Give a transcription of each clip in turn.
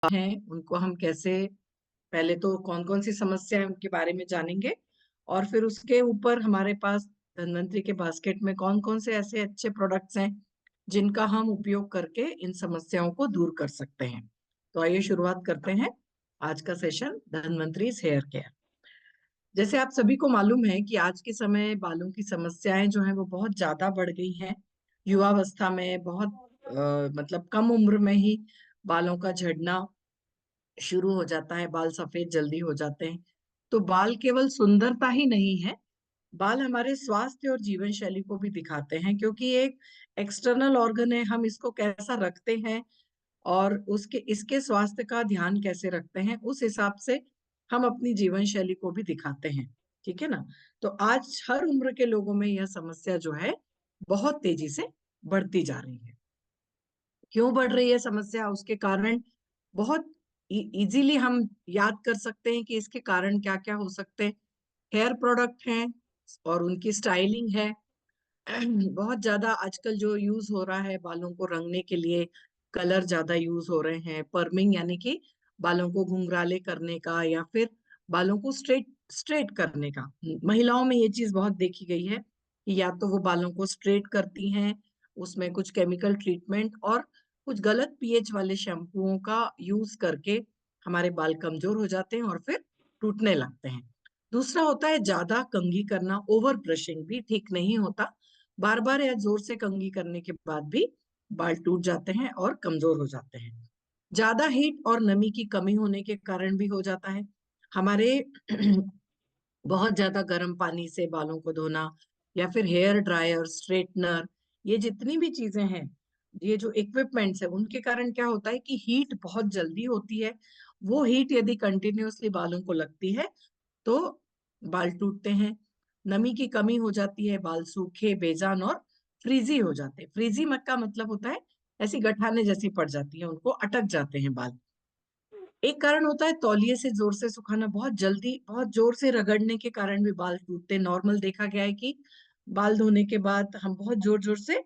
हैं, उनको हम कैसे पहले तो कौन-कौन सी समस्या है उनके बारे में जानेंगे और फिर उसके ऊपर हमारे पास धन्वंतरी के बास्केट में कौन-कौन से ऐसे अच्छे प्रोडक्ट्स हैं, जिनका हम उपयोग करके इन समस्याओं को दूर कर सकते हैं। तो आइए शुरुआत करते हैं आज का सेशन धन्वंतरीज़ हेयर केयर। जैसे आप सभी को मालूम है कि आज के समय बालों की समस्याएँ जो हैं वो बहुत ज़्यादा बढ़ गई हैं। युवावस्था में बहुत मतलब कम उम्र में ही बालों का झड़ना शुरू हो जाता है, बाल सफेद जल्दी हो जाते हैं। तो बाल केवल सुंदरता ही नहीं है, बाल हमारे स्वास्थ्य और जीवन शैली को भी दिखाते हैं क्योंकि ये एक एक्सटर्नल ऑर्गन है, हम इसको कैसा रखते हैं और उसके इसके स्वास्थ्य का ध्यान कैसे रखते हैं, उस हिसाब से हम अपनी जीवन शैली को भी दिखाते हैं। ठीक है ना? तो आज हर उम्र के लोगों में यह समस्या जो है, बहुत तेज़ी से बढ़ती जा रही है। क्यों बढ़ रही है समस्या? उसके कारण बहुत इजीली हम याद कर सकते हैं कि इसके कारण क्या-क्या हो सकते हैं। हेयर प्रोडक्ट हैं और उनकी स्टाइलिंग है। बहुत ज़्यादा आजकल जो यूज़ हो रहा है बालों को रंगने के लिए, कलर ज़्यादा यूज़ हो रहे हैं। पर्मिंग यानी कि बालों को घुंघराले करने का या फिर बालों को स्ट्रेट स्ट्रेट करने का। महिलाओं में ये चीज़ बहुत देखी गई है कि या तो वो बालों को स्ट्रेट करती हैं, उसमें कुछ केमिकल ट्रीटमेंट और कुछ गलत पीएच वाले शैम्पूओं का यूज़ करके हमारे बाल कमज़ोर हो जाते हैं और फिर टूटने लगते हैं। दूसरा होता है ज़्यादा कंघी करना, ओवर ब्रशिंग भी ठीक नहीं होता। बार-बार या ज़ोर से कंघी करने के बाद भी बाल टूट जाते हैं और कमज़ोर हो जाते हैं। ज़्यादा हीट और नमी की कमी होने के कारण भी हो जाता है। हमारे बहुत ज़्यादा गर्म पानी से बालों को धोना या फिर हेयर ड्रायर, स्ट्रेटनर, ये जितनी भी चीज़ें हैं, ये जो इक्विपमेंट्स हैं, उनके कारण क्या होता है कि हीट बहुत जल्दी होती है। वो हीट यदि कंटिन्यूअसली बालों को लगती है, तो बाल टूटते हैं। नमी की कमी हो जाती है, बाल सूखे, बेजान और फ्रीज़ी हो जाते हैं। फ्रीज़ी मत का मतलब होता है, ऐसी गठाने जैसी पड़ जाती हैं, उनको अटक जाते हैं बाल। एक कारण होता है तौलिए से ज़ोर से सुखाना, बहुत जल्दी, बहुत ज़ोर से रगड़ने के कारण भी बाल टूटते हैं। नॉर्मल देखा गया है कि बाल धोने के बाद हम बहुत ज़ोर-ज़ोर से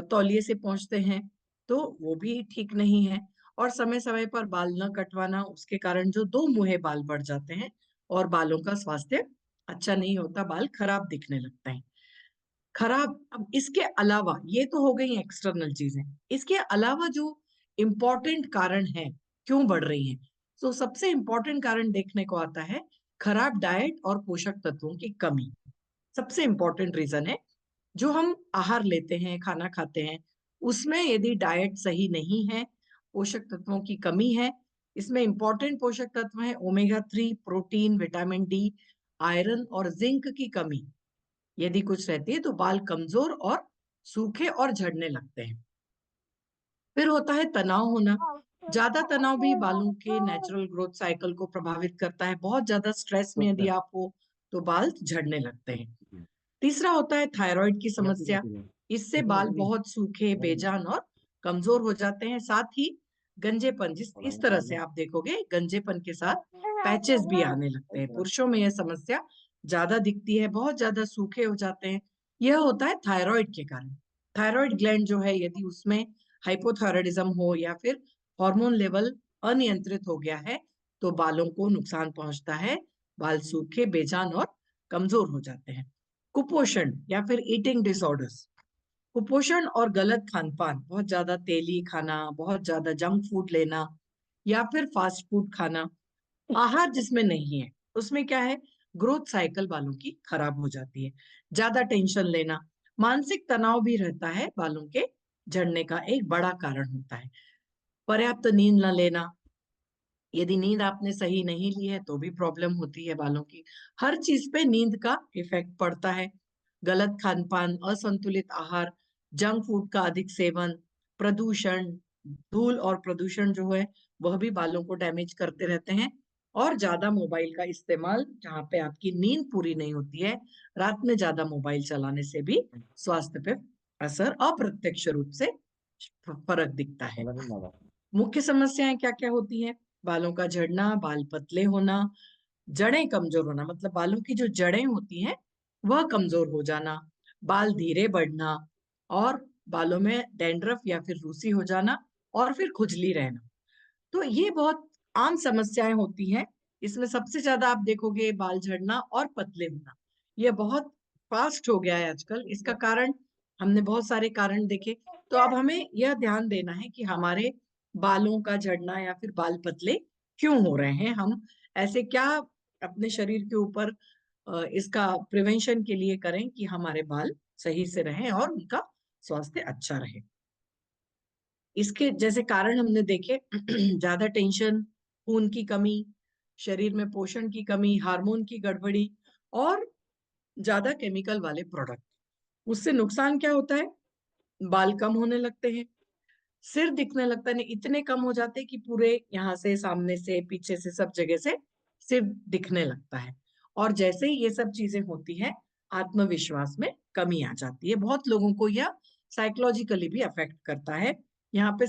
तौलिए से पोंछते हैं, तो वो भी ठीक नहीं है। और समय-समय पर बाल न कटवाना, उसके कारण जो दो मुँहे बाल बढ़ जाते हैं और बालों का स्वास्थ्य अच्छा नहीं होता, बाल खराब दिखने लगते हैं। खराब अब इसके अलावा ये तो हो गई एक्सटर्नल चीज़ें। इसके अलावा जो इम्पोर्टेंट कारण हैं, क्यों बढ़ रही हैं? तो सबसे इम्पोर्टेंट कारण देखने को आता है, खराब डाइट और पोषक तत्वों की कमी। सबसे इम्पोर्टेंट रीज़न है, जो हम आहार लेते हैं, खाना खाते हैं, उसमें यदि डाइट सही नहीं है, पोषक तत्वों की कमी है, इसमें इम्पोर्टेंट पोषक तत्व हैं omega 3, protein, vitamin D, iron और ज़िंक की कमी। यदि कुछ रहती है तो बाल कमज़ोर और सूखे और झड़ने लगते हैं। फिर होता है तनाव होना। ज़्यादा तनाव भी बालों के नेचुरल ग्रोथ साइकिल को प्रभावित करता है। बहुत ज़्यादा स्ट्रेस में यदि आप हो, तो बाल झड़ने लगते हैं। तीसरा होता है थायराइड की समस्या। इससे बाल बहुत सूखे, बेजान और कमज़ोर हो जाते हैं। साथ ही गंजेपन जिस इस तरह से आप देखोगे गंजेपन के साथ पैचेस भी आने लगते हैं। पुरुषों में यह समस्या ज़्यादा दिखती है, बहुत ज़्यादा सूखे हो जाते हैं। यह होता है थायराइड के कारण। थायराइड ग्लैंड जो है यदि उसमें हाइपोथायरायडिज़्म हो या फिर हार्मोन लेवल अनियंत्रित हो गया है, तो बालों को नुकसान पहुँचता है। बाल सूखे, बेजान और कमज़ोर हो जाते हैं। कुपोषण या फिर ईटिंग डिसऑर्डर्स। कुपोषण और गलत खान-पान, बहुत ज़्यादा तेली खाना, बहुत ज़्यादा जंक फूड लेना या फिर फास्ट फूड खाना, आहार जिसमें नहीं है, उसमें क्या है ग्रोथ साइकिल बालों की खराब हो जाती है। ज़्यादा टेंशन लेना, मानसिक तनाव भी रहता है बालों के झड़ने का एक बड़ा कारण होता है। पर्याप्त नींद न लेना, यदि नींद आपने सही नहीं ली है तो भी प्रॉब्लम होती है बालों की। हर चीज़ पे नींद का इफ़ेक्ट पड़ता है। गलत खान-पान, असंतुलित आहार, जंक फूड का अधिक सेवन, प्रदूषण, धूल और प्रदूषण जो है वह भी बालों को डैमेज करते रहते हैं और ज़्यादा मोबाइल का इस्तेमाल जहाँ पे आपकी नींद पूरी नहीं होती है, रात में ज़्यादा मोबाइल चलाने से भी स्वास्थ्य पे असर अप्रत्यक्ष रूप से फ़र्क दिखता है। मुख्य समस्याएँ क्या-क्या होती हैं? बालों का झड़ना, बाल पतले होना, जड़ें कमज़ोर होना मतलब बालों की जो जड़ें होती हैं, वह कमज़ोर हो जाना, बाल धीरे बढ़ना और बालों में डैंड्रफ या फिर रूसी हो जाना और फिर खुजली रहना। तो ये बहुत आम समस्याएं होती हैं। इसमें सबसे ज्यादा आप देखोगे बाल झड़ना और पतले होना, ये बहुत फास्ट हो गया है आजकल। इसका कारण हमने बहुत सारे कारण देखे। तो अब हमें यह ध्यान देना है कि हमारे बालों का झड़ना या फिर बाल पतले क्यों हो रहे हैं, हम ऐसे क्या अपने शरीर के ऊपर इसका प्रिवेंशन के लिए करें कि हमारे बाल सही से रहें और उनका स्वास्थ्य अच्छा रहे। इसके जैसे कारण हमने देखे ज्यादा टेंशन, खून की कमी, शरीर में पोषण की कमी, हार्मोन की गड़बड़ी और ज्यादा केमिकल वाले प्रोडक्ट। उससे नुकसान क्या होता है? बाल कम होने लगते हैं, सिर दिखने लगता है, नहीं इतने कम हो जाते हैं कि पूरे यहाँ से, सामने से, पीछे से, सब जगह से सिर दिखने लगता है। और जैसे ही ये सब चीजें होती हैं, आत्मविश्वास में कमी आ जाती है। बहुत लोगों को यह साइकोलॉजिकली भी अफेक्ट करता है। यहाँ पे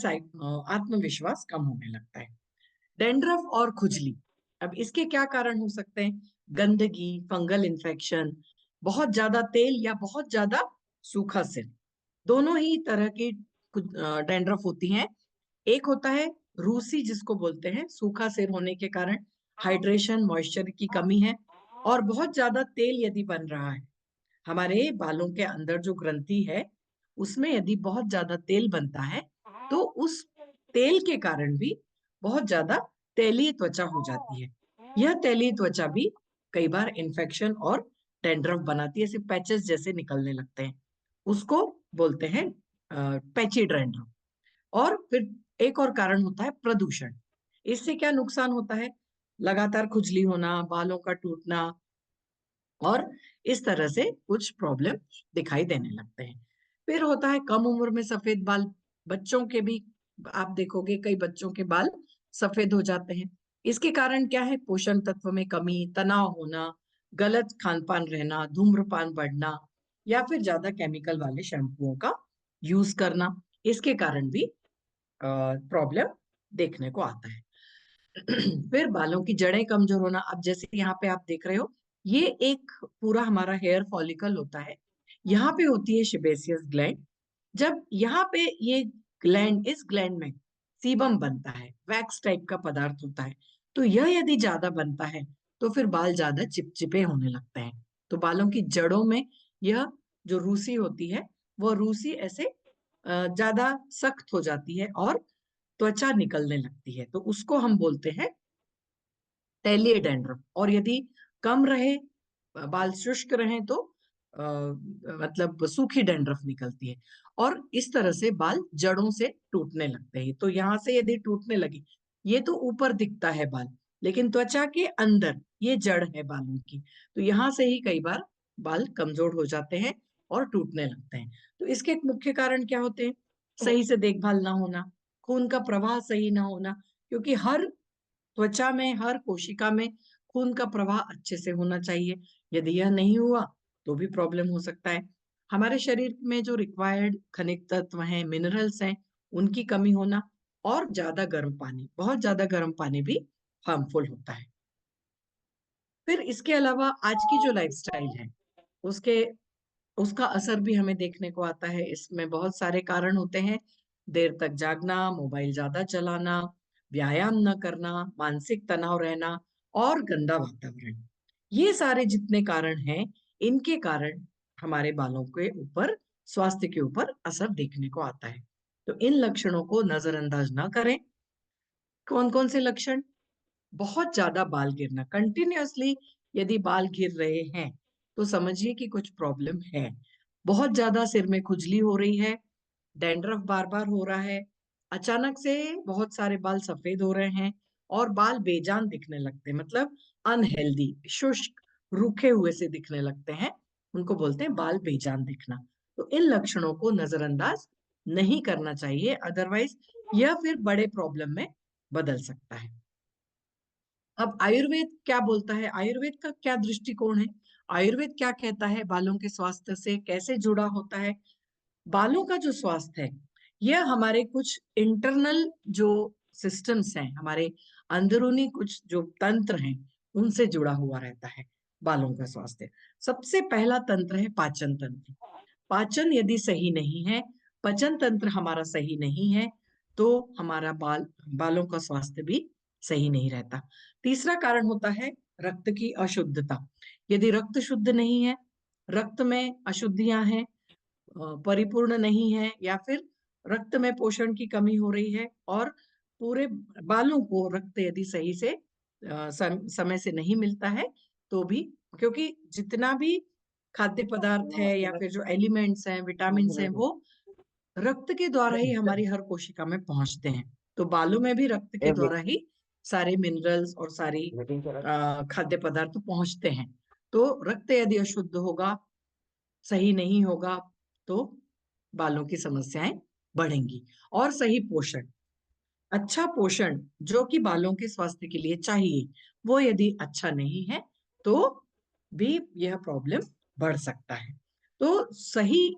आत्मविश्वास कम होने लगता है। डैंड्रफ और खुजली, अब इसके क्या कारण हो सकते हैं? गंदगी, फंगल इन्फेक्शन, बहुत ज्यादा तेल या बहुत ज्यादा सूखा सिर, दोनों ही तरह की डैंड्रफ होती हैं। एक होता है रूसी, जिसको बोलते हैं सूखा सिर होने के कारण हाइड्रेशन, मॉइस्चर की कमी है, और बहुत ज्यादा तेल यदि बन रहा है हमारे बालों के अंदर, जो ग्रंथि है उसमें यदि बहुत ज्यादा तेल बनता है, तो उस तेल के कारण भी बहुत ज्यादा तैलीय त्वचा हो जाती है। यह तैलीय त्वचा भी कई बार इन्फेक्शन और डैंड्रफ बनाती है, सिर्फ पैचेस जैसे निकलने लगते हैं, उसको बोलते हैं पैची डैंड्रफ। और फिर एक और कारण होता है प्रदूषण। इससे क्या नुकसान होता है? लगातार खुजली होना, बालों का टूटना, और इस तरह से कुछ प्रॉब्लम दिखाई देने लगते हैं। फिर होता है कम उम्र में सफेद बाल। बच्चों के भी आप देखोगे कई बच्चों के बाल सफेद हो जाते हैं। इसके कारण क्या है? पोषण तत्व में कमी, तनाव होना, गलत खान पान रहना, धूम्रपान बढ़ना, या फिर ज्यादा केमिकल वाले शैम्पुओं का यूज करना, इसके कारण भी प्रॉब्लम देखने को आता है। फिर बालों की जड़ें कमजोर होना, अब जैसे यहाँ पे आप देख रहे हो, ये एक पूरा हमारा हेयर फॉलिकल होता है। यहाँ पे होती है सेबेसियस ग्लैंड। जब यहाँ पे ये ग्लैंड, इस ग्लैंड में सीबम बनता है, वैक्स टाइप का पदार्थ होता है, तो यह यदि ज्यादा बनता है तो फिर बाल ज्यादा चिपचिपे होने लगते हैं। तो बालों की जड़ों में यह जो रूसी होती है, वो रूसी ऐसे ज्यादा सख्त हो जाती है और त्वचा निकलने लगती है, तो उसको हम बोलते हैं तैलीय डैंड्रफ। और यदि कम रहे, बाल शुष्क रहे, तो मतलब सूखी डैंड्रफ निकलती है, और इस तरह से बाल जड़ों से टूटने लगते हैं। तो यहाँ से यदि टूटने लगे, ये तो ऊपर दिखता है बाल, लेकिन त्वचा के अंदर ये जड़ है बालों की, तो यहाँ से ही कई बार बाल कमजोर हो जाते हैं और टूटने लगते हैं। तो इसके मुख्य कारण क्या होते हैं? सही से देखभाल ना होना, खून का प्रवाह सही ना होना, क्योंकि हर त्वचा में, हर कोशिका में खून का प्रवाह अच्छे से होना चाहिए। यदि यह नहीं हुआ तो भी प्रॉब्लम हो सकता है। हमारे शरीर में जो रिक्वायर्ड खनिज तत्व हैं, मिनरल्स हैं, उनकी कमी होना, और ज्यादा गर्म पानी, बहुत ज्यादा गर्म पानी भी हार्मफुल होता है। फिर इसके अलावा आज की जो लाइफस्टाइल है, उसके उसका असर भी हमें देखने को आता है। इसमें बहुत सारे कारण होते हैं। देर तक जागना, मोबाइल ज्यादा चलाना, व्यायाम न करना, मानसिक तनाव रहना, और गंदा वातावरण, ये सारे जितने कारण हैं, इनके कारण हमारे बालों के ऊपर, स्वास्थ्य के ऊपर असर देखने को आता है। तो इन लक्षणों को नजरअंदाज ना करें। कौन कौन से लक्षण? बहुत ज्यादा बाल गिरना, कंटिन्यूअसली यदि बाल गिर रहे हैं तो समझिए कि कुछ प्रॉब्लम है। बहुत ज्यादा सिर में खुजली हो रही है, डैंड्रफ बार बार हो रहा है, अचानक से बहुत सारे बाल सफेद हो रहे हैं, और बाल बेजान दिखने लगते हैं, मतलब अनहेल्दी, शुष्क, रूखे हुए से दिखने लगते हैं, उनको बोलते हैं बाल बेजान दिखना। तो इन लक्षणों को नजरअंदाज नहीं करना चाहिए, अदरवाइज यह फिर बड़े प्रॉब्लम में बदल सकता है। अब आयुर्वेद क्या बोलता है? आयुर्वेद का क्या दृष्टिकोण है? आयुर्वेद क्या कहता है बालों के स्वास्थ्य से कैसे जुड़ा होता है? बालों का जो स्वास्थ्य है, यह हमारे कुछ इंटरनल जो सिस्टम्स हैं, हमारे अंदरूनी कुछ जो तंत्र हैं, उनसे जुड़ा हुआ रहता है। बालों का स्वास्थ्य, सबसे पहला तंत्र है पाचन तंत्र। पाचन यदि सही नहीं है, पाचन तंत्र हमारा सही नहीं है, तो हमारा बालों का स्वास्थ्य भी सही नहीं रहता। तीसरा कारण होता है रक्त की अशुद्धता। यदि रक्त शुद्ध नहीं है, रक्त में अशुद्धियां हैं, परिपूर्ण नहीं है, या फिर रक्त में पोषण की कमी हो रही है और पूरे बालों को रक्त यदि सही से समय से नहीं मिलता है, तो भी, क्योंकि जितना भी खाद्य पदार्थ है या फिर जो एलिमेंट्स हैं, विटामिन्स हैं, वो रक्त के द्वारा ही हमारी हर कोशिका में पहुंचते हैं। तो बालों में भी रक्त के द्वारा ही सारे मिनरल्स और सारी खाद्य पदार्थ पहुंचते हैं। तो रक्त यदि अशुद्ध होगा, सही नहीं होगा, तो बालों की समस्याएं बढ़ेंगी। और सही पोषण, अच्छा पोषण जो कि बालों के स्वास्थ्य के लिए चाहिए, वो यदि अच्छा नहीं है, तो भी यह प्रॉब्लम बढ़ सकता है। तो सही,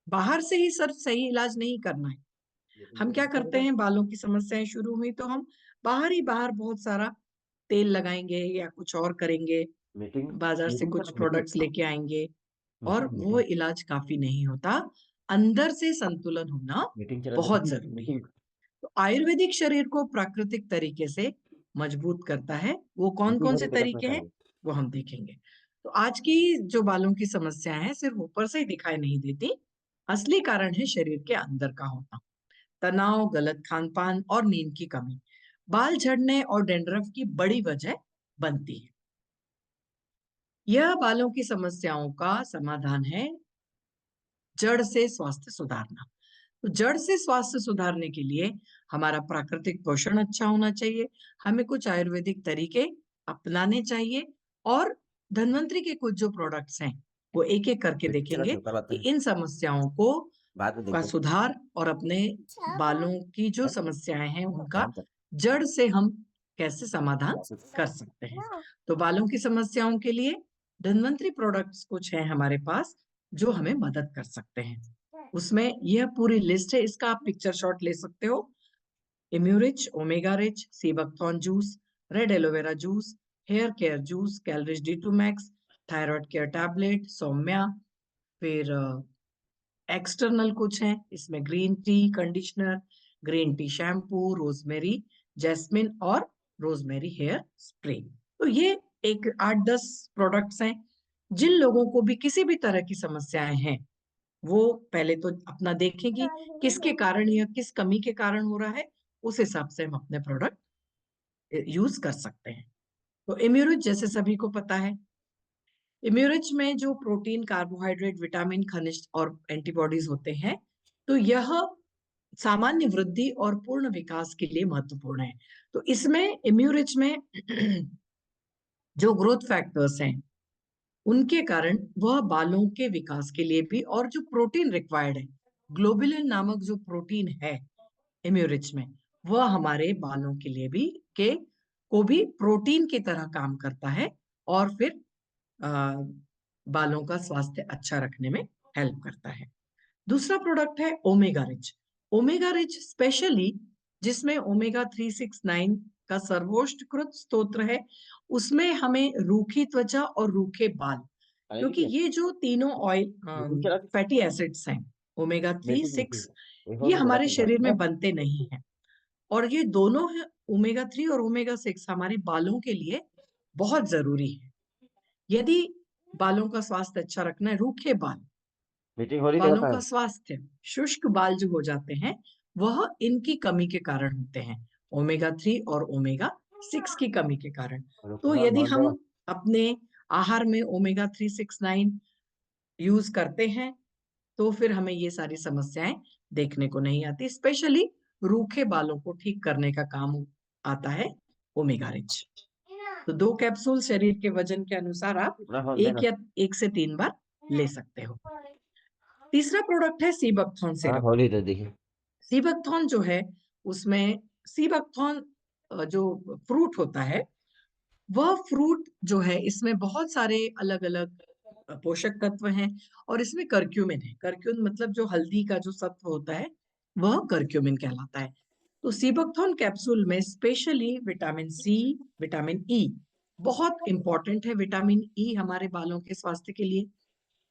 बाहर से ही सर सही इलाज नहीं करना है। हम क्या करते हैं, बालों की समस्याएं शुरू हुई तो हम बाहर बहुत सारा तेल लगाएंगे या कुछ और करेंगे, बाजार से कुछ प्रोडक्ट्स लेके आएंगे, और वो इलाज काफी नहीं होता। अंदर से संतुलन होना बहुत जरूरी है। तो आयुर्वेदिक शरीर को प्राकृतिक तरीके से मजबूत करता है। वो कौन कौन से तरीके हैं, वो हम देखेंगे। तो आज की जो बालों की समस्या है, सिर्फ ऊपर से ही दिखाई नहीं देती, असली कारण है शरीर के अंदर का होना। तनाव, गलत खान पान और नींद की कमी बाल झड़ने और डैंड्रफ की बड़ी वजह बनती है। यह बालों की समस्याओं का समाधान है जड़ से स्वास्थ्य सुधारना। तो जड़ से स्वास्थ्य सुधारने के लिए हमारा प्राकृतिक पोषण अच्छा होना चाहिए, हमें कुछ आयुर्वेदिक तरीके अपनाने चाहिए, और धन्वंतरी के कुछ जो प्रोडक्ट्स हैं, वो एक एक करके देखेंगे कि इन समस्याओं को का सुधार और अपने बालों की जो समस्याएं हैं उनका जड़ से हम कैसे समाधान कर सकते हैं। तो बालों की समस्याओं के लिए धन्वंतरी प्रोडक्ट्स कुछ हैं हमारे पास जो हमें मदद कर सकते हैं। उसमें यह पूरी लिस्ट है, इसका आप पिक्चर शॉट ले सकते हो। Immurich, omega rich, seabuckthorn juice, red aloe vera juice, hair care juice, Calrich D2 max, thyroid care tablet, Saumya, फिर एक्सटर्नल कुछ हैं, इसमें green tea conditioner, green tea shampoo, rosemary jasmine और रोजमेरी हेयर स्प्रे। तो ये एक 8-10 प्रोडक्ट्स हैं। जिन लोगों को भी किसी भी तरह की समस्याएं हैं, वो पहले तो अपना देखेंगी किसके कारण या किस कमी के कारण हो रहा है, उस हिसाब से हम अपने प्रोडक्ट यूज कर सकते हैं। तो इम्यूरिच जैसे सभी को पता है, इम्यूरिच में जो प्रोटीन, कार्बोहाइड्रेट, विटामिन, खनिज और एंटीबॉडीज होते हैं, तो यह सामान्य वृद्धि और पूर्ण विकास के लिए महत्वपूर्ण है। तो इसमें इम्यूरिच में जो ग्रोथ फैक्टर्स हैं, उनके कारण वह बालों के विकास के लिए भी, और जो प्रोटीन रिक्वायर्ड है, ग्लोबुलिन नामक जो प्रोटीन है इम्यूरिच में, वह हमारे बालों के लिए भी को भी प्रोटीन की तरह काम करता है, और फिर बालों का स्वास्थ्य अच्छा रखने में हेल्प करता है। दूसरा प्रोडक्ट है omega rich. Omega rich specially जिसमें ओमेगा 369 का सर्वोत्कृष्ट स्तोत्र है, उसमें हमें रूखी त्वचा और रूखे बाल, क्योंकि ये जो तीनों ऑयल फैटी एसिड्स हैं, ओमेगा 3-6, ये हमारे शरीर में बनते नहीं हैं, और ये दोनों है, ओमेगा 3 और ओमेगा 6 हमारे बालों के लिए बहुत जरूरी है। यदि बालों का स्वास्थ्य अच्छा रखना है, रूखे बाल, बालों का स्वास्थ्य, शुष्क बाल जो हो जाते हैं, वह इनकी कमी के कारण होते हैं, ओमेगा 3 और ओमेगा 6 की कमी के कारण। तो यदि हम अपने आहार में ओमेगा 369 यूज करते हैं, तो फिर हमें ये सारी समस्याएं देखने को नहीं आती। स्पेशली रूखे बालों को ठीक करने का काम आता है ओमेगा रिच। तो 2 कैप्सूल शरीर के वजन के अनुसार आप 1 से 3 बार ले सकते हो। तीसरा प्रोडक्ट है सीबकथॉर्न सिरप। सीबकथॉर्न जो है, उसमें सीबकथॉर्न जो फ्रूट होता है, वह फ्रूट जो है, इसमें बहुत सारे अलग अलग पोषक तत्व हैं, और इसमें करक्यूमिन है। करक्यूमिन मतलब जो हल्दी का जो सत्व होता है, वह करक्यूमिन कहलाता है। तो सीबकथॉर्न कैप्सूल में specially vitamin C, vitamin E बहुत इंपॉर्टेंट है। विटामिन ई हमारे बालों के स्वास्थ्य के लिए,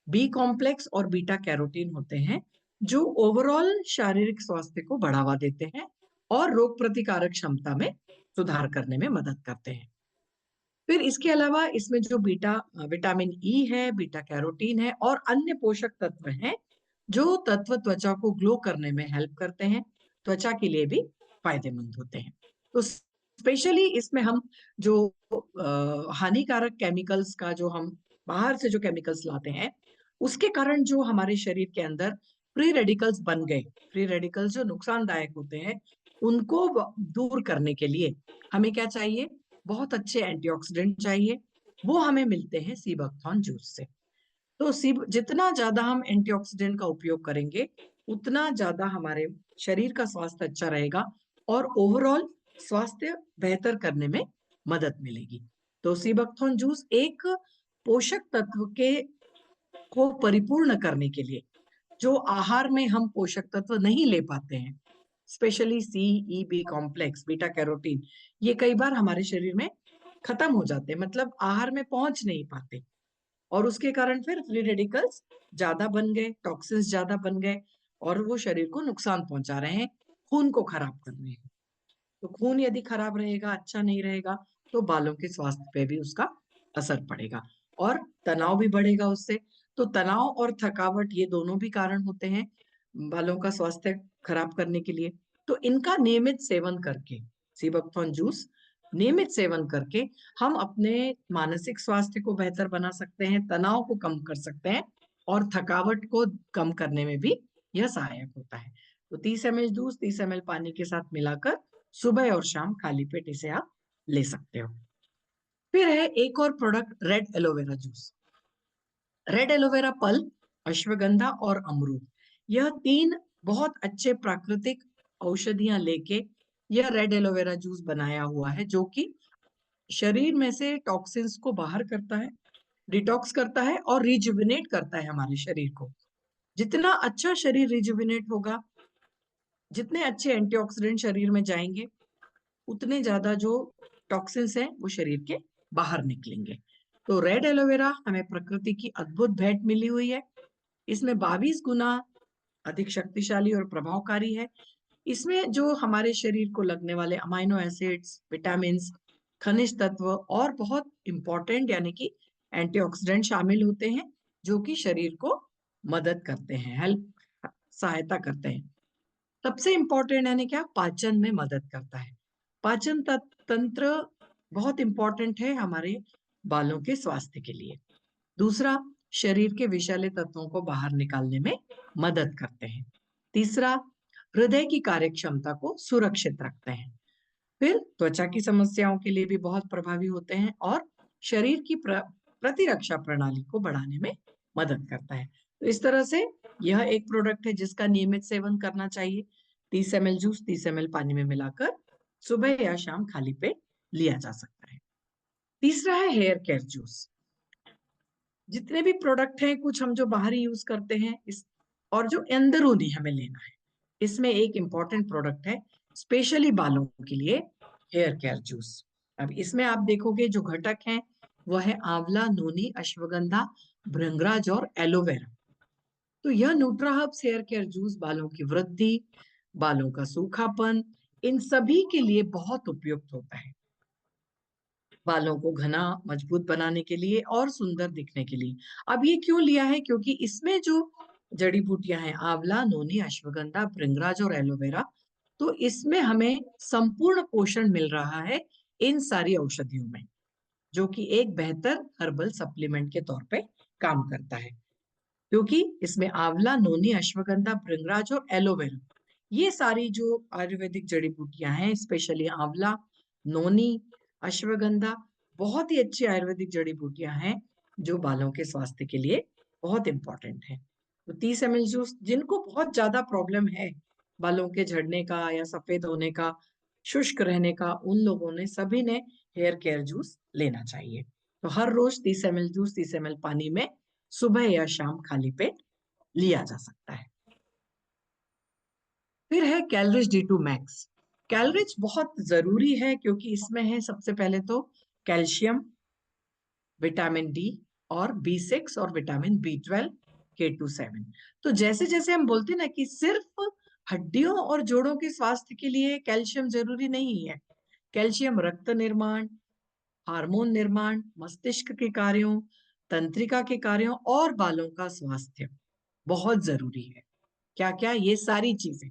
बी कॉम्प्लेक्स और बीटा कैरोटीन होते हैं, जो ओवरऑल शारीरिक स्वास्थ्य को बढ़ावा देते हैं और रोग प्रतिकारक क्षमता में सुधार करने में मदद करते हैं। फिर इसके अलावा इसमें जो विटामिन ई है, बीटा कैरोटीन है और अन्य पोषक तत्व हैं, जो तत्व त्वचा को ग्लो करने में हेल्प करते हैं, त्वचा के लिए भी फायदेमंद होते हैं। तो स्पेशली इसमें हम जो हानिकारक केमिकल्स का जो हम बाहर से जो केमिकल्स लाते हैं, उसके कारण जो हमारे शरीर के अंदर फ्री रेडिकल्स बन गए, फ्री रेडिकल्स जो नुकसानदायक होते हैं, उनको दूर करने के लिए हमें क्या चाहिए? बहुत अच्छे एंटीऑक्सीडेंट चाहिए। वो हमें मिलते हैं सी बकथॉर्न जूस से। तो जितना ज्यादा हम एंटीऑक्सीडेंट का उपयोग करेंगे, उतना ज्यादा हमारे शरीर का स्वास्थ्य अच्छा रहेगा और ओवरऑल स्वास्थ्य बेहतर करने में मदद मिलेगी। तो सी बकथॉर्न जूस एक पोषक तत्व के को परिपूर्ण करने के लिए, जो आहार में हम पोषक तत्व नहीं ले पाते हैं, स्पेशली सी, ई, बी कॉम्प्लेक्स, बीटा कैरोटीन, ये कई बार हमारे शरीर में खत्म हो जाते हैं, मतलब आहार में पहुंच नहीं पाते और उसके कारण फिर फ्री रेडिकल्स ज्यादा बन गए, टॉक्सिन्स ज्यादा बन गए और वो शरीर को नुकसान पहुंचा रहे हैं, खून को खराब कर रहे हैं। तो खून यदि खराब रहेगा, अच्छा नहीं रहेगा, तो बालों के स्वास्थ्य पे भी उसका असर पड़ेगा और तनाव भी बढ़ेगा उससे। तो तनाव और थकावट ये दोनों भी कारण होते हैं बालों का स्वास्थ्य खराब करने के लिए। तो इनका नियमित सेवन करके, सीबकथॉर्न जूस नियमित सेवन करके हम अपने मानसिक स्वास्थ्य को बेहतर बना सकते हैं, तनाव को कम कर सकते हैं और थकावट को कम करने में भी यह सहायक होता है। तो 30 ml दूध 30 ml पानी के साथ मिलाकर सुबह और शाम खाली पेट इसे आप ले सकते हो। फिर है एक और product, red aloe vera juice. Red aloe vera pulp, ashwagandha और अमरूद, यह तीन बहुत अच्छे प्राकृतिक औषधियां लेके यह रेड एलोवेरा जूस बनाया हुआ है, जो कि शरीर में से टॉक्सिन्स को बाहर करता है, डिटॉक्स करता है और रिजुविनेट करता है हमारे शरीर को। जितना अच्छा शरीर रिजुविनेट होगा, जितने अच्छे एंटीऑक्सीडेंट शरीर में जाएंगे, उतने ज्यादा जो टॉक्सिन्स हैं वो शरीर के बाहर निकलेंगे। तो रेड एलोवेरा हमें प्रकृति की अद्भुत भेंट मिली हुई है। इसमें 22 गुना अधिक शक्तिशाली और प्रभावकारी है। इसमें जो हमारे शरीर को लगने वाले अमाइनो एसिड्स, विटामिन, खनिज तत्व और बहुत इंपॉर्टेंट यानी कि एंटीऑक्सीडेंट शामिल होते हैं, जो कि शरीर को मदद करते हैं, हेल्प, सहायता करते हैं। सबसे इंपॉर्टेंट यानी क्या, पाचन में मदद करता है। पाचन तंत्र बहुत इंपॉर्टेंट है हमारे बालों के स्वास्थ्य के लिए। दूसरा, शरीर के विषैले तत्वों को बाहर निकालने में मदद करते हैं। तीसरा, हृदय की कार्यक्षमता को सुरक्षित रखते हैं। फिर त्वचा की समस्याओं के लिए भी बहुत प्रभावी होते हैं और शरीर की प्रतिरक्षा प्रणाली को बढ़ाने में मदद करता है। तो इस तरह से यह एक प्रोडक्ट है जिसका नियमित सेवन करना चाहिए। 30 ml जूस 30 ml पानी में मिलाकर सुबह या शाम खाली पेट लिया जा सकता है। तीसरा है हेयर केयर जूस। जितने भी प्रोडक्ट हैं, कुछ हम जो बाहरी यूज करते हैं इस, और जो अंदरूनी हमें लेना है, इसमें एक इंपॉर्टेंट प्रोडक्ट है स्पेशली बालों के लिए, हेयर केयर जूस। अब इसमें आप देखोगे जो घटक हैं वह है आंवला, नोनी, अश्वगंधा, भृंगराज और एलोवेरा। तो यह Nutra Herbs hair care juice बालों की वृद्धि, बालों का सूखापन, इन सभी के लिए बहुत उपयुक्त होता है। बालों को घना मजबूत बनाने के लिए और सुंदर दिखने के लिए। अब ये क्यों लिया है? क्योंकि इसमें जो जड़ी बूटियां हैं, आंवला, नोनी, अश्वगंधा, भृंगराज और एलोवेरा, तो इसमें हमें संपूर्ण पोषण मिल रहा है इन सारी औषधियों में, जो कि एक बेहतर हर्बल सप्लीमेंट के तौर पे काम करता है। क्योंकि इसमें आंवला, नोनी, अश्वगंधा, भृंगराज और एलोवेरा, ये सारी जो आयुर्वेदिक जड़ी बूटियां हैं, स्पेशली आंवला, नोनी, अश्वगंधा, बहुत ही अच्छी आयुर्वेदिक जड़ी बूटियां हैं जो बालों के स्वास्थ्य के लिए बहुत इंपॉर्टेंट है। तो 30 ml जूस, जिनको बहुत ज्यादा प्रॉब्लम है बालों के झड़ने का या सफेद होने का, शुष्क रहने का, उन लोगों ने सभी ने हेयर केयर जूस लेना चाहिए। तो हर रोज 30 ml जूस 30 ml पानी में सुबह या शाम खाली पेट लिया जा सकता है। फिर है कैलरिज D2 मैक्स। कैलरिज बहुत जरूरी है क्योंकि इसमें है सबसे पहले तो कैल्शियम, विटामिन डी और B6 और विटामिन B12, K27। तो जैसे जैसे हम बोलते हैं ना कि सिर्फ हड्डियों और जोड़ों के स्वास्थ्य के लिए कैल्शियम जरूरी नहीं है। कैल्शियम रक्त निर्माण, हार्मोन निर्माण, मस्तिष्क के कार्यों, तंत्रिका के कार्यों और बालों का स्वास्थ्य बहुत जरूरी है। क्या क्या? ये सारी चीजें।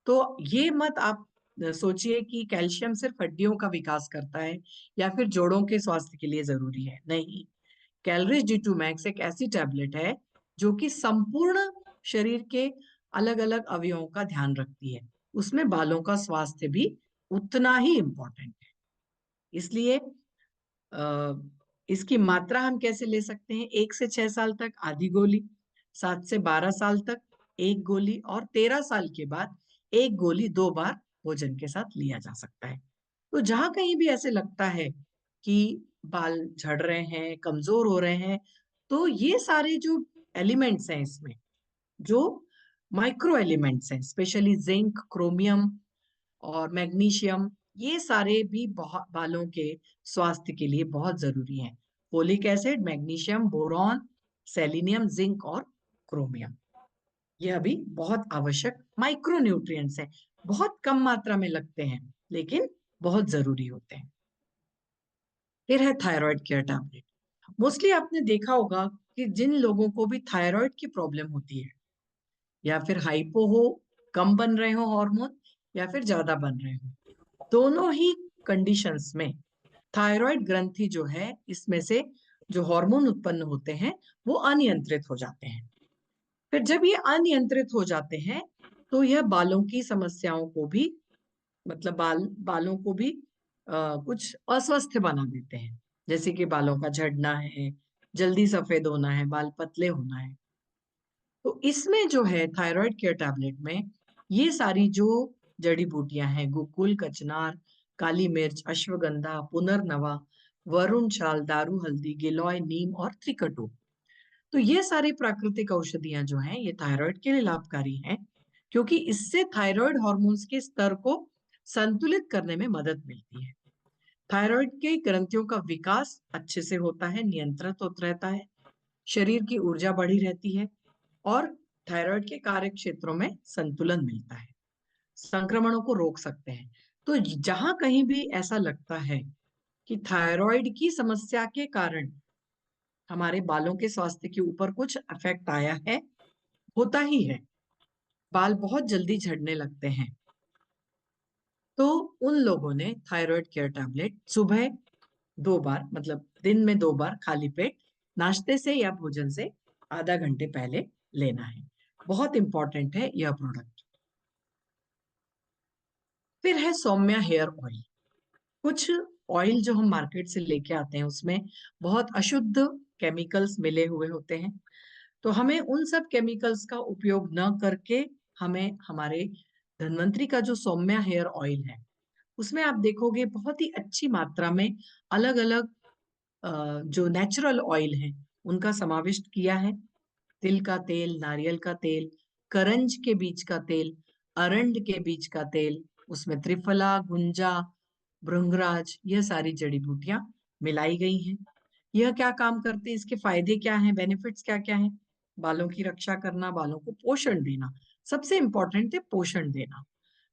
तो ये मत आप सोचिए कि कैल्शियम सिर्फ हड्डियों का विकास करता है या फिर जोड़ों के स्वास्थ्य के लिए जरूरी है। नहीं, कैलोरीज D2 मैक्स एक ऐसी टैबलेट है जो कि संपूर्ण शरीर के अलग अलग अवयवों का ध्यान रखती है। उसमें बालों का स्वास्थ्य भी उतना ही इम्पोर्टेंट है। इसलिए अ, इसकी मात्रा हम कैसे ले सकते हैं? 1 से 6 साल तक आधी गोली, 7 से 12 साल तक एक गोली, और 13 साल के बाद एक गोली 2 बार भोजन के साथ लिया जा सकता है। तो जहां कहीं भी ऐसे लगता है कि बाल झड़ रहे हैं, कमजोर हो रहे हैं, तो ये सारे जो एलिमेंट्स हैं इसमें, जो माइक्रो एलिमेंट्स हैं, स्पेशली जिंक, क्रोमियम और मैग्नीशियम, ये सारे भी बहुत बालों के स्वास्थ्य के लिए बहुत जरूरी हैं। Folic acid, magnesium, boron, selenium, zinc और क्रोमियम, यह भी बहुत आवश्यक माइक्रो न्यूट्रिएंट्स हैं। बहुत कम मात्रा में लगते हैं लेकिन बहुत जरूरी होते हैं। फिर है थायराइड केयर टैबलेट। मोस्टली आपने देखा होगा कि जिन लोगों को भी थायराइड की प्रॉब्लम होती है, या फिर हाइपो हो, कम बन रहे हो हार्मोन, या फिर ज्यादा बन रहे हो, दोनों ही कंडीशंस में थायराइड ग्रंथि जो है, इसमें से जो हार्मोन उत्पन्न होते हैं वो अनियंत्रित हो जाते हैं। फिर जब ये अनियंत्रित हो जाते हैं तो यह बालों की समस्याओं को भी, मतलब बालों को भी कुछ अस्वस्थ बना देते हैं। जैसे कि बालों का झड़ना है, जल्दी सफेद होना है, बाल पतले होना है। तो इसमें जो है थायराइड केयर टैबलेट में ये सारी जो जड़ी बूटियां हैं, गुकुल, कचनार, काली मिर्च, अश्वगंधा, पुनर्नवा, वरुण शाल, दारू हल्दी, गिलोय, नीम और त्रिकटु, तो ये सारी प्राकृतिक औषधियां जो हैं ये थायराइड के लिए लाभकारी हैं, क्योंकि इससे थायराइड हार्मोन्स के स्तर को संतुलित करने में मदद मिलती है। थायराइड के ग्रंथियों का विकास अच्छे से होता है, नियंत्रित होता रहता है, शरीर की ऊर्जा बढ़ी रहती है और थायराइड के कार्य क्षेत्रों में संतुलन मिलता है, संक्रमणों को रोक सकते हैं। तो जहां कहीं भी ऐसा लगता है कि थायराइड की समस्या के कारण हमारे बालों के स्वास्थ्य के ऊपर कुछ इफेक्ट आया है, होता ही है, बाल बहुत जल्दी झड़ने लगते हैं, तो उन लोगों ने थायराइड केयर टैबलेट सुबह 2 बार, मतलब दिन में 2 बार खाली पेट, नाश्ते से या भोजन से आधा घंटे पहले लेना है। बहुत इंपॉर्टेंट है यह प्रोडक्ट। फिर है सौम्या हेयर ऑयल। कुछ ऑयल जो हम मार्केट से लेके आते हैं उसमें बहुत अशुद्ध केमिकल्स मिले हुए होते हैं, तो हमें उन सब केमिकल्स का उपयोग न करके हमें हमारे धन्वंतरी का जो सौम्या हेयर ऑयल है, उसमें आप देखोगे बहुत ही अच्छी मात्रा में अलग अलग जो नेचुरल ऑयल है उनका समाविष्ट किया है। तिल का तेल, नारियल का तेल, करंज के बीज का तेल, अरंड के बीज का तेल, उसमें त्रिफला, गुंजा, भृंगराज, यह सारी जड़ी बूटियां मिलाई गई हैं। यह क्या काम करते हैं, इसके फायदे क्या हैं, बेनिफिट्स क्या क्या हैं? बालों की रक्षा करना, बालों को पोषण देना, सबसे इंपॉर्टेंट है पोषण देना।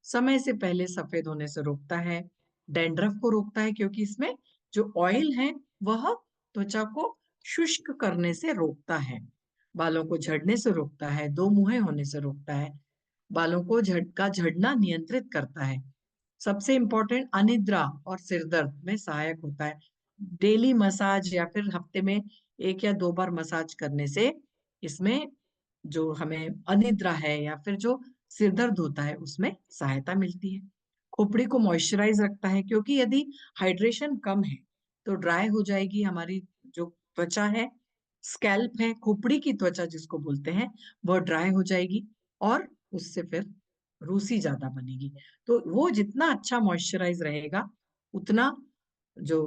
समय से पहले सफेद होने से रोकता है, डैंड्रफ को रोकता है क्योंकि इसमें जो ऑयल है वह त्वचा को शुष्क करने से रोकता है, बालों को झड़ने से रोकता है, दो मुंहे होने से रोकता है, बालों को झड़ना नियंत्रित करता है। सबसे इंपॉर्टेंट, अनिद्रा और सिर दर्द में सहायक होता है। डेली मसाज या फिर हफ्ते में 1 या 2 बार मसाज करने से इसमें जो हमें अनिद्रा है या फिर जो सिर दर्द होता है उसमें सहायता मिलती है। खोपड़ी को मॉइस्चराइज रखता है, क्योंकि यदि हाइड्रेशन कम है तो ड्राई हो जाएगी हमारी जो त्वचा है, स्कैल्प है, खोपड़ी की त्वचा जिसको बोलते हैं, वह ड्राई हो जाएगी और उससे फिर रूसी ज्यादा बनेगी। तो वो जितना अच्छा मॉइस्चराइज रहेगा उतना जो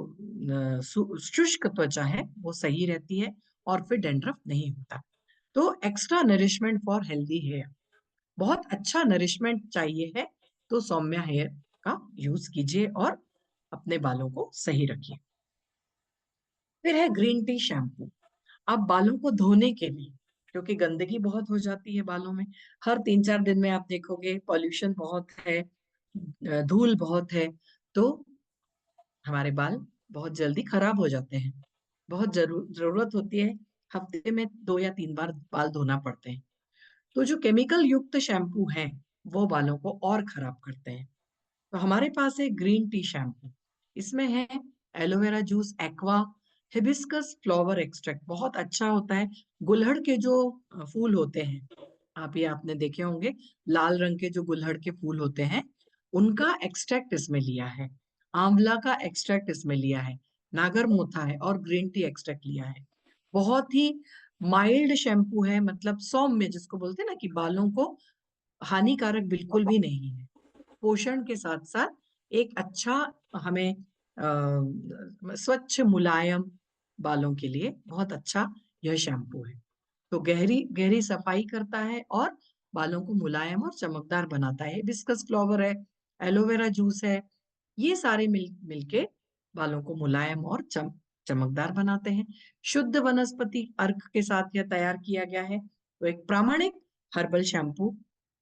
शुष्क त्वचा है वो सही रहती है और फिर डैंड्रफ नहीं होता। तो extra nourishment for healthy hair, बहुत अच्छा नरिशमेंट चाहिए है तो सौम्या हेयर का यूज कीजिए और अपने बालों को सही रखिए। फिर है ग्रीन टी शैम्पू। आप बालों को धोने के लिए क्योंकि गंदगी बहुत हो जाती है बालों में। हर 3-4 दिन में आप देखोगे पॉल्यूशन बहुत है, धूल बहुत है, तो हमारे बाल बहुत जल्दी खराब हो जाते हैं। बहुत जरूरत होती है, हफ्ते में 2 या 3 बार बाल धोना पड़ते हैं। तो जो केमिकल युक्त शैम्पू हैं, वो बालों को और खराब करते हैं। तो हमारे पास है ग्रीन टी शैम्पू। इसमें है aloe vera juice, aqua, hibiscus flower extract, बहुत अच्छा होता है। गुलहड़ के जो फूल होते हैं, आप ये आपने देखे होंगे, लाल रंग के जो गुलहड़ के फूल होते हैं, उनका एक्सट्रैक्ट इसमें लिया है। आंवला का एक्सट्रैक्ट इसमें लिया है, नागर मोथा है, और ग्रीन टी एक्सट्रैक्ट लिया है। बहुत ही माइल्ड शैम्पू है, मतलब सौम्य, जिसको बोलते हैं ना कि बालों को हानिकारक बिल्कुल भी नहीं है। पोषण के साथ साथ एक अच्छा हमें स्वच्छ मुलायम बालों के लिए बहुत अच्छा यह शैम्पू है। तो गहरी गहरी सफाई करता है और बालों को मुलायम और चमकदार बनाता है। हिबिस्कस फ्लावर है, एलोवेरा जूस है, ये सारे मिलके बालों को मुलायम और चमकदार बनाते हैं। शुद्ध वनस्पति अर्क के साथ यह तैयार किया गया है। तो एक प्रामाणिक हर्बल शैम्पू,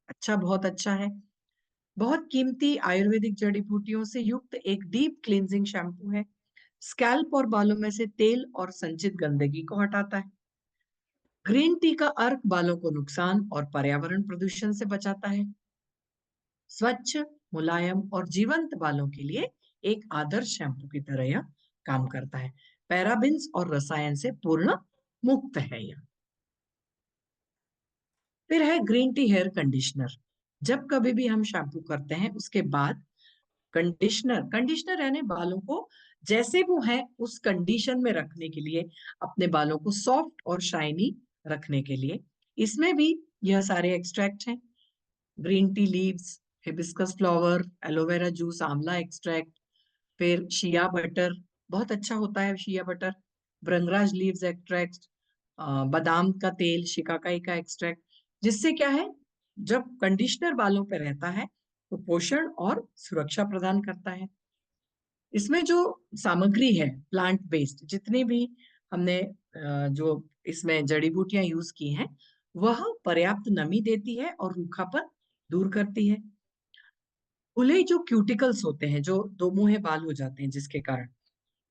अच्छा, बहुत अच्छा है। बहुत कीमती आयुर्वेदिक जड़ी बूटियों से युक्त एक डीप क्लींजिंग शैम्पू है। स्कैल्प और बालों में से तेल और संचित गंदगी को हटाता है। ग्रीन टी का अर्क बालों को नुकसान और पर्यावरण प्रदूषण से बचाता है। स्वच्छ, मुलायम और जीवंत बालों के लिए एक आदर्श शैम्पू की तरह यह काम करता है। पैराबिन्स और रसायन से पूर्ण मुक्त है यह। फिर है ग्रीन टी हेयर कंडीशनर। जब कभी भी हम शैम्पू करते हैं, उसके बाद कंडीशनर, कंडीशनर यानी बालों को जैसे वो है उस कंडीशन में रखने के लिए, अपने बालों को सॉफ्ट और शाइनी रखने के लिए। इसमें भी यह सारे एक्सट्रैक्ट हैं, green tea leaves, hibiscus flower, aloe vera juice, आंवला एक्सट्रैक्ट, फिर शिया बटर, बहुत अच्छा होता है शिया बटर, भृंगराज लीव्स एक्सट्रैक्ट, बादाम का तेल, शिकाकाई का एक्सट्रैक्ट। जिससे क्या है, जब कंडीशनर बालों पे रहता है तो पोषण और सुरक्षा प्रदान करता है। इसमें जो सामग्री है प्लांट बेस्ड, जितनी भी हमने जो इसमें जड़ी बूटियां यूज की हैं, वह पर्याप्त नमी देती है और रूखापन दूर करती है। खुले जो क्यूटिकल्स होते हैं, जो दो मुंहे बाल हो जाते हैं जिसके कारण,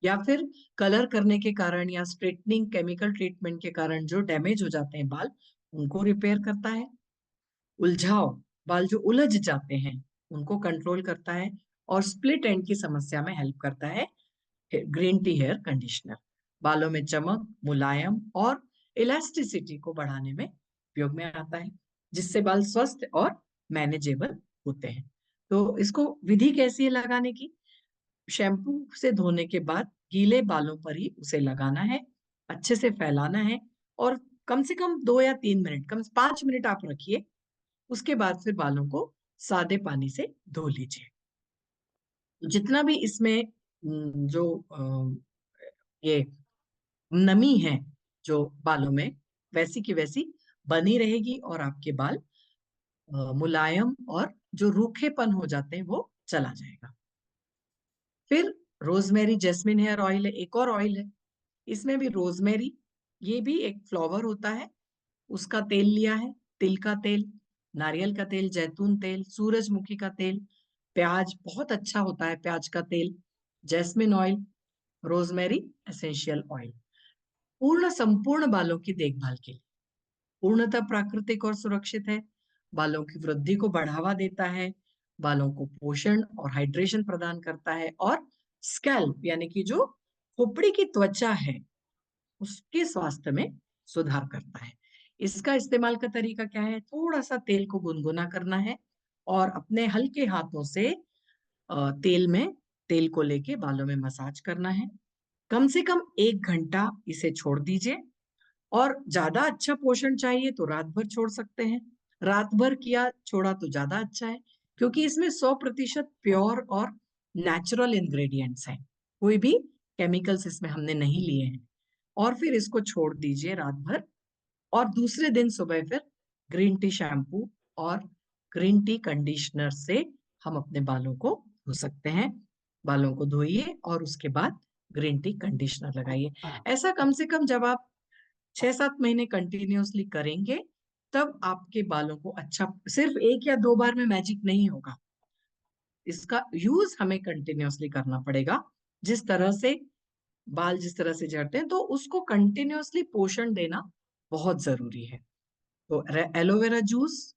या फिर कलर करने के कारण या स्ट्रेटनिंग केमिकल ट्रीटमेंट के कारण जो डैमेज हो जाते हैं बाल, उनको रिपेयर करता है। उलझाव, बाल जो उलझ जाते हैं, उनको कंट्रोल करता है। और स्प्लिट एंड की समस्या में हेल्प करता है ग्रीन टी हेयर कंडीशनर। बालों में चमक, मुलायम और इलास्टिसिटी को बढ़ाने में उपयोग में आता है, जिससे बाल स्वस्थ और मैनेजेबल होते हैं। तो इसको विधि कैसी है लगाने की? शैम्पू से धोने के बाद गीले बालों पर ही उसे लगाना है, अच्छे से फैलाना है, और कम से कम 2 या 3 मिनट, कम से 5 मिनट आप रखिए। उसके बाद फिर बालों को सादे पानी से धो लीजिए। जितना भी इसमें जो ये नमी है जो बालों में, वैसी की वैसी बनी रहेगी, और आपके बाल मुलायम और जो रूखेपन हो जाते हैं वो चला जाएगा। फिर रोजमेरी जैस्मिन हेयर ऑयल है, एक और ऑयल है। इसमें भी रोजमेरी, ये भी एक फ्लावर होता है, उसका तेल लिया है। तिल का तेल, नारियल का तेल, जैतून तेल, सूरजमुखी का तेल, प्याज, बहुत अच्छा होता है प्याज का तेल, jasmine oil, rosemary essential oil. पूर्ण संपूर्ण बालों की देखभाल के लिए पूर्णतः प्राकृतिक और सुरक्षित है। बालों की वृद्धि को बढ़ावा देता है, बालों को पोषण और हाइड्रेशन प्रदान करता है, और स्कैल्प यानी कि जो खोपड़ी की त्वचा है, उसके स्वास्थ्य में सुधार करता है। इसका इस्तेमाल का तरीका क्या है? थोड़ा सा तेल को गुनगुना करना है और अपने हल्के हाथों से तेल में तेल को लेके बालों में मसाज करना है। कम से कम 1 घंटा इसे छोड़ दीजिए। और ज्यादा अच्छा पोषण चाहिए तो रात भर छोड़ सकते हैं। रात भर किया छोड़ा तो ज्यादा अच्छा है, क्योंकि इसमें 100% प्योर और नेचुरल इंग्रेडिएंट्स हैं। कोई भी केमिकल्स इसमें हमने नहीं लिए हैं। और फिर इसको छोड़ दीजिए रात भर, और दूसरे दिन सुबह फिर ग्रीन टी शैम्पू और ग्रीन टी कंडीशनर से हम अपने बालों को धो सकते हैं। बालों को धोइए और उसके बाद ग्रीन टी कंडीशनर लगाइए। ऐसा कम से कम जब आप 6-7 महीने कंटिन्यूअसली करेंगे, तब आपके बालों को अच्छा, सिर्फ 1 या 2 बार में मैजिक नहीं होगा। इसका यूज हमें कंटिन्यूअसली करना पड़ेगा। जिस तरह से बाल जिस तरह से झड़ते हैं, तो उसको कंटिन्यूअसली पोषण देना बहुत जरूरी है। तो एलोवेरा जूस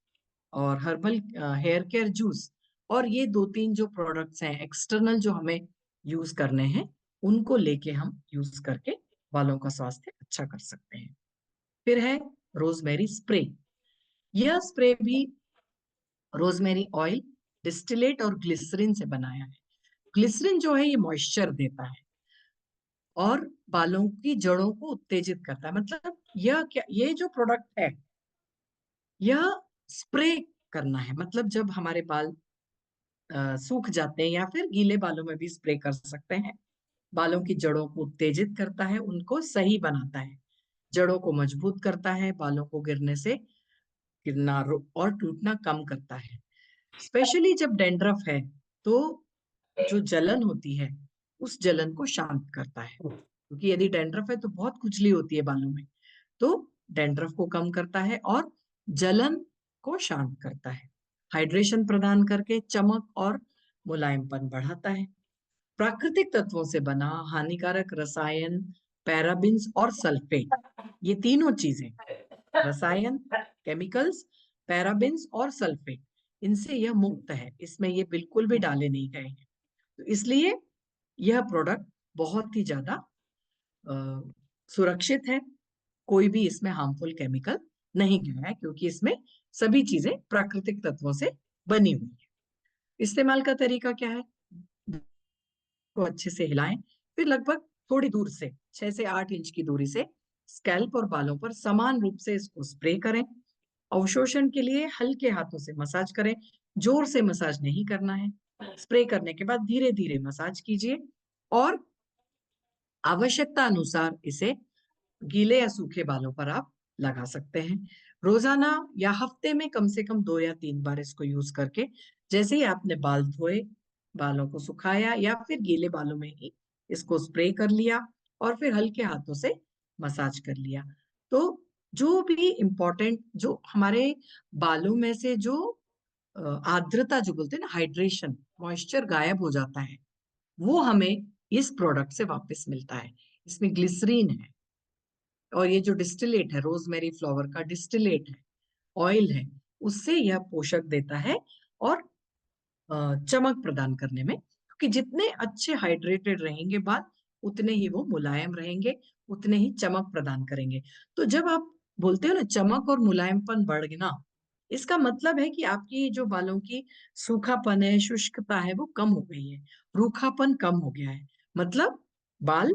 और हर्बल हेयर केयर जूस, और ये 2-3 जो प्रोडक्ट्स हैं एक्सटर्नल जो हमें यूज करने हैं, उनको लेके हम यूज करके बालों का स्वास्थ्य अच्छा कर सकते हैं। फिर है रोजमेरी स्प्रे। यह स्प्रे भी रोजमेरी ऑयल, डिस्टिलेट और ग्लिसरीन से बनाया है। ग्लिसरीन जो है ये मॉइस्चर देता है और बालों की जड़ों को उत्तेजित करता है। मतलब यह क्या, ये जो प्रोडक्ट है यह स्प्रे करना है। मतलब जब हमारे बाल सूख जाते हैं, या फिर गीले बालों में भी स्प्रे कर सकते हैं। बालों की जड़ों को उत्तेजित करता है, उनको सही बनाता है, जड़ों को मजबूत करता है, बालों को गिरना और टूटना कम करता है। स्पेशली जब डेंड्रफ है, तो जो जलन होती है उस जलन को शांत करता है, क्योंकि यदि डेंड्रफ है तो बहुत खुजली होती है बालों में, तो डेंड्रफ को कम करता है और जलन को शांत करता है। हाइड्रेशन प्रदान करके चमक और मुलायमपन बढ़ाता है। प्राकृतिक तत्वों से बना, हानिकारक रसायन, पैराबिन्स और सल्फेट, ये तीनों चीजें, रसायन, केमिकल्स, पैराबिन्स और सल्फेट, इनसे यह मुक्त है। इसमें ये बिल्कुल भी डाले नहीं गए हैं। तो इसलिए यह प्रोडक्ट बहुत ही ज्यादा सुरक्षित है। कोई भी इसमें हार्मफुल केमिकल नहीं गया है, क्योंकि इसमें सभी चीजें प्राकृतिक तत्वों से बनी हुई है। इस्तेमाल का तरीका क्या है? को अच्छे से हिलाएं, फिर लगभग थोड़ी दूर से 6 से 8 इंच की दूरी से स्कैल्प और बालों पर समान रूप से इसको स्प्रे करें। अवशोषण के लिए हल्के हाथों से मसाज करें, जोर से मसाज नहीं करना है। स्प्रे करने के बाद धीरे धीरे मसाज कीजिए और आवश्यकता अनुसार इसे गीले या सूखे बालों पर आप लगा सकते हैं। रोजाना या हफ्ते में कम से कम 2 या 3 बार इसको यूज करके, जैसे ही आपने बाल धोए, बालों को सुखाया या फिर गीले बालों में ही इसको स्प्रे कर लिया और फिर हल्के हाथों से मसाज कर लिया, तो जो भी इम्पोर्टेंट, जो हमारे बालों में से जो आर्द्रता जो बोलते हैं ना, हाइड्रेशन, मॉइस्चर गायब हो जाता है, वो हमें इस प्रोडक्ट से वापस मिलता है। इसमें ग्लिसरीन है और ये जो डिस्टिलेट है, रोजमेरी फ्लावर का डिस्टिलेट है, ऑयल है, उससे यह पोषक देता है और चमक प्रदान करने में, क्योंकि जितने अच्छे हाइड्रेटेड रहेंगे बाल, उतने ही वो मुलायम रहेंगे, उतने ही चमक प्रदान करेंगे। तो जब आप बोलते हो ना चमक और मुलायमपन बढ़ना, इसका मतलब है कि आपकी जो बालों की सूखापन है, शुष्कता है, वो कम हो गई है, रूखापन कम हो गया है। मतलब बाल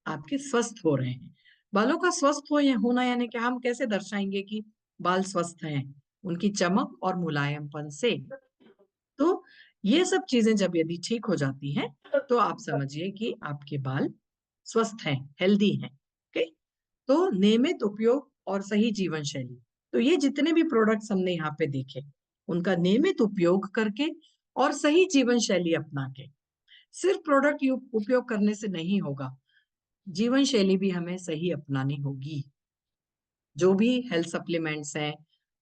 आपके स्वस्थ हो रहे हैं। बालों का स्वस्थ होना यानी कि हम कैसे दर्शाएंगे कि बाल स्वस्थ हैं? उनकी चमक और मुलायमपन से। तो ये सब चीजें जब यदि ठीक हो जाती हैं, तो आप समझिए कि आपके बाल स्वस्थ हैं, हेल्दी हैं। ओके। तो नियमित उपयोग और सही जीवन शैली, तो ये जितने भी प्रोडक्ट्स हमने यहाँ पे देखे, उनका नियमित उपयोग करके और सही जीवन शैली अपना के, सिर्फ प्रोडक्ट उपयोग करने से नहीं होगा, जीवन शैली भी हमें सही अपनानी होगी। जो भी हेल्थ सप्लीमेंट्स हैं,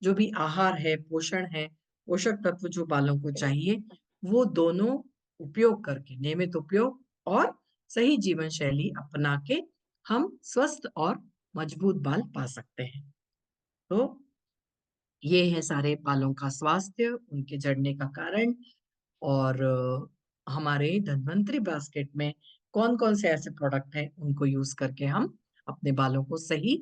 जो भी आहार है, पोषण है, पोषक तत्व जो बालों को चाहिए, वो दोनों उपयोग करके, नियमित उपयोग और सही जीवन शैली अपना के, हम स्वस्थ और मजबूत बाल पा सकते हैं। तो ये है सारे बालों का स्वास्थ्य, उनके झड़ने का कारण, और हमारे धन्वंतरी बास्केट में कौन कौन से ऐसे प्रोडक्ट हैं, उनको यूज करके हम अपने बालों को सही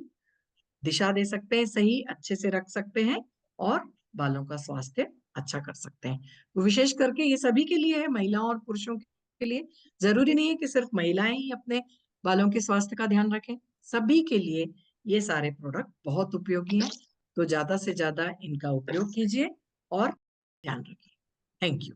दिशा दे सकते हैं, सही अच्छे से रख सकते हैं और बालों का स्वास्थ्य अच्छा कर सकते हैं। तो विशेष करके ये सभी के लिए है, महिलाओं और पुरुषों के लिए। जरूरी नहीं है कि सिर्फ महिलाएं ही अपने बालों के स्वास्थ्य का ध्यान रखें, सभी के लिए ये सारे प्रोडक्ट बहुत उपयोगी हैं। तो ज्यादा से ज्यादा इनका उपयोग कीजिए और ध्यान रखिए। Thank you.